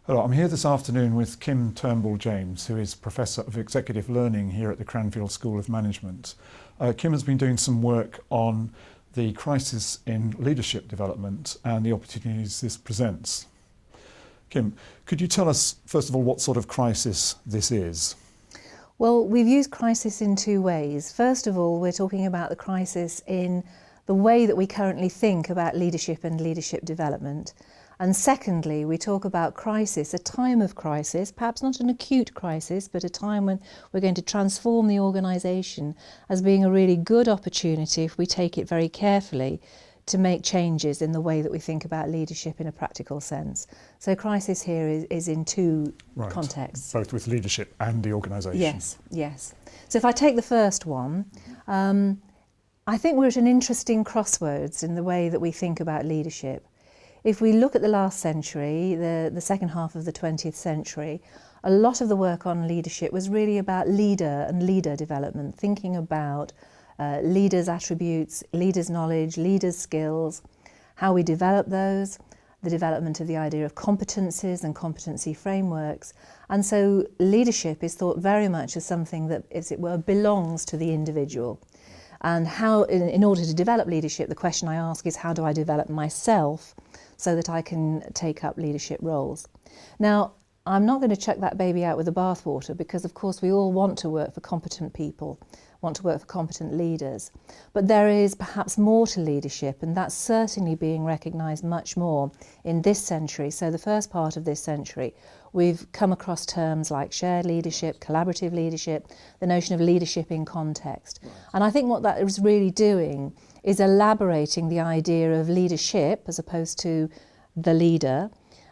Hello, I'm here this afternoon with Kim Turnbull-James, who is Professor of Executive Learning here at the Cranfield School of Management. Kim has been doing some work on the crisis in leadership development and the opportunities this presents. Kim, could you tell us, first of all, what sort of crisis this is? Well, we've used crisis in two ways. First of all, we're talking about the crisis in the way that we currently think about leadership and leadership development. And secondly, we talk about crisis, a time of crisis, perhaps not an acute crisis, but a time when we're going to transform the organisation as being a really good opportunity, if we take it very carefully, to make changes in the way that we think about leadership in a practical sense. So crisis here is in two contexts. Both with leadership and the organisation. Yes, yes. So if I take the first one, I think we're at an interesting crossroads in the way that we think about leadership. If we look at the last century, the second half of the 20th century, a lot of the work on leadership was really about leader and leader development, thinking about leaders' attributes, leaders' knowledge, leaders' skills, how we develop those, the development of the idea of competencies and competency frameworks. And so leadership is thought very much as something that, as it were, belongs to the individual. And how, in order to develop leadership, the question I ask is, how do I develop myself so that I can take up leadership roles? Now, I'm not going to chuck that baby out with the bathwater, because of course we all want to work for competent people, want to work for competent leaders. But there is perhaps more to leadership, and that's certainly being recognised much more in this century. So the first part of this century, we've come across terms like shared leadership, collaborative leadership, the notion of leadership in context. Right. And I think what that is really doing is elaborating the idea of leadership as opposed to the leader,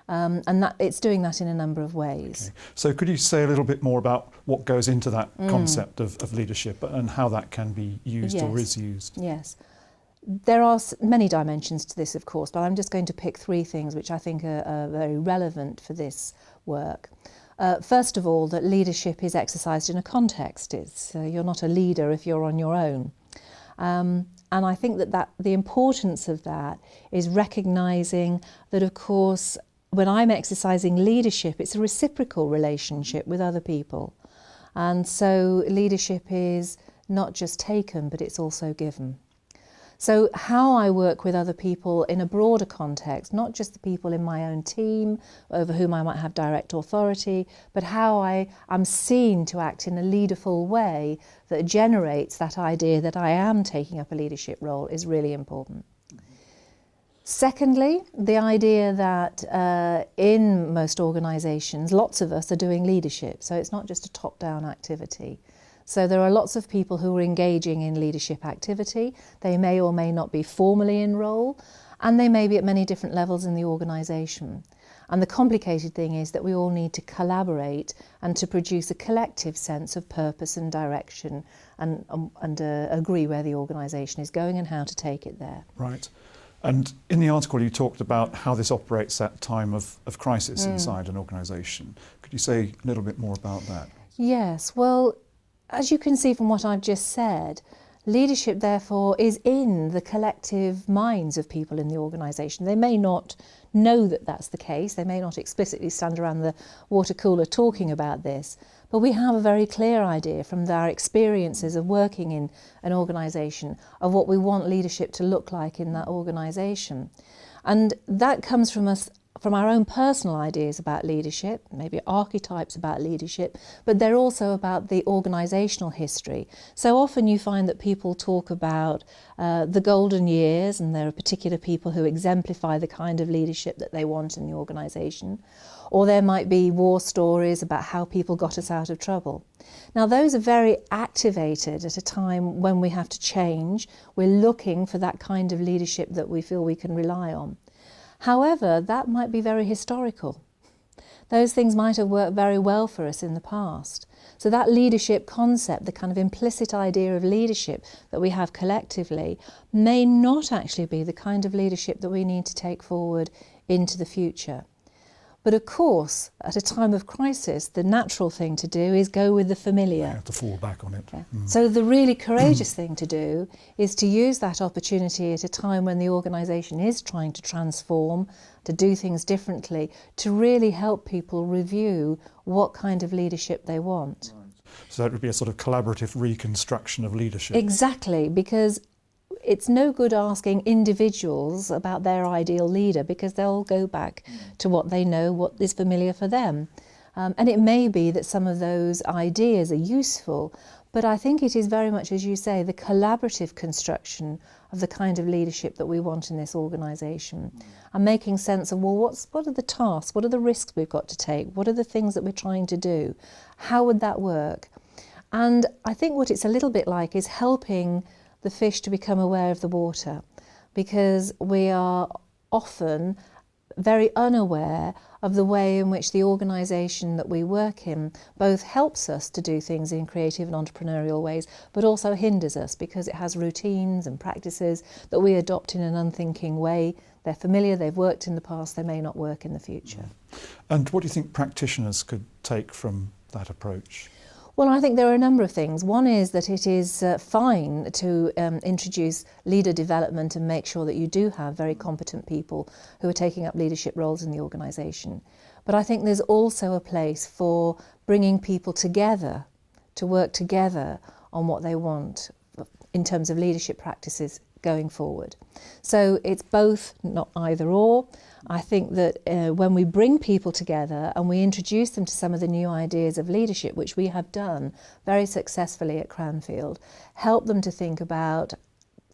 and that it's doing that in a number of ways. Okay. So could you say a little bit more about what goes into that concept of leadership and how that can be used or is used? Yes. There are many dimensions to this, of course, but I'm just going to pick three things which I think are very relevant for this work. First of all, that leadership is exercised in a context. You're not a leader if you're on your own. And I think that the importance of that is recognising that, of course, when I'm exercising leadership, it's a reciprocal relationship with other people. And so leadership is not just taken, but it's also given. So how I work with other people in a broader context, not just the people in my own team over whom I might have direct authority, but how I'm seen to act in a leaderful way that generates that idea that I am taking up a leadership role is really important. Secondly, the idea that in most organisations, lots of us are doing leadership, so it's not just a top-down activity. So there are lots of people who are engaging in leadership activity. They may or may not be formally enrolled, and they may be at many different levels in the organisation. And the complicated thing is that we all need to collaborate and to produce a collective sense of purpose and direction and agree where the organisation is going and how to take it there. Right. And in the article you talked about how this operates at time of crisis inside an organisation. Could you say a little bit more about that? Yes, well, as you can see from what I've just said, leadership therefore is in the collective minds of people in the organisation. They may not know that that's the case, they may not explicitly stand around the water cooler talking about this, but we have a very clear idea from our experiences of working in an organisation of what we want leadership to look like in that organisation. And that comes from us, from our own personal ideas about leadership, maybe archetypes about leadership, but they're also about the organisational history. So often you find that people talk about the golden years, and there are particular people who exemplify the kind of leadership that they want in the organisation. Or there might be war stories about how people got us out of trouble. Now those are very activated at a time when we have to change. We're looking for that kind of leadership that we feel we can rely on. However, that might be very historical. Those things might have worked very well for us in the past. So that leadership concept, the kind of implicit idea of leadership that we have collectively, may not actually be the kind of leadership that we need to take forward into the future. But of course, at a time of crisis, the natural thing to do is go with the familiar. You have to fall back on it. Yeah. So the really courageous thing to do is to use that opportunity at a time when the organisation is trying to transform, to do things differently, to really help people review what kind of leadership they want. Right. So that would be a sort of collaborative reconstruction of leadership. Exactly, because it's no good asking individuals about their ideal leader, because they'll go back to what they know, what is familiar for them. And it may be that some of those ideas are useful, but I think it is very much, as you say, the collaborative construction of the kind of leadership that we want in this organisation. And making sense of, well, what are the tasks, what are the risks we've got to take, what are the things that we're trying to do, how would that work? And I think what it's a little bit like is helping the fish to become aware of the water, because we are often very unaware of the way in which the organisation that we work in both helps us to do things in creative and entrepreneurial ways, but also hinders us because it has routines and practices that we adopt in an unthinking way. They're familiar, they've worked in the past, they may not work in the future. And what do you think practitioners could take from that approach? Well, I think there are a number of things. One is that it is fine to introduce leader development and make sure that you do have very competent people who are taking up leadership roles in the organisation. But I think there's also a place for bringing people together to work together on what they want in terms of leadership practices going forward. So it's both, not either or. I think that when we bring people together and we introduce them to some of the new ideas of leadership, which we have done very successfully at Cranfield, help them to think about,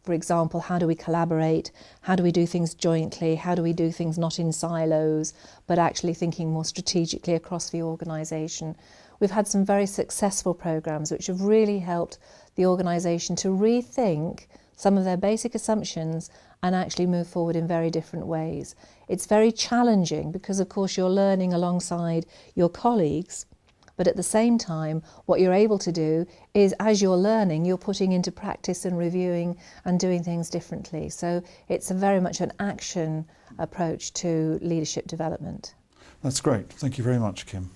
for example, how do we collaborate, how do we do things jointly, how do we do things not in silos, but actually thinking more strategically across the organisation. We've had some very successful programmes which have really helped the organisation to rethink some of their basic assumptions and actually move forward in very different ways. It's very challenging because, of course, you're learning alongside your colleagues, but at the same time, what you're able to do is, as you're learning, you're putting into practice and reviewing and doing things differently. So it's very much an action approach to leadership development. That's great. Thank you very much, Kim.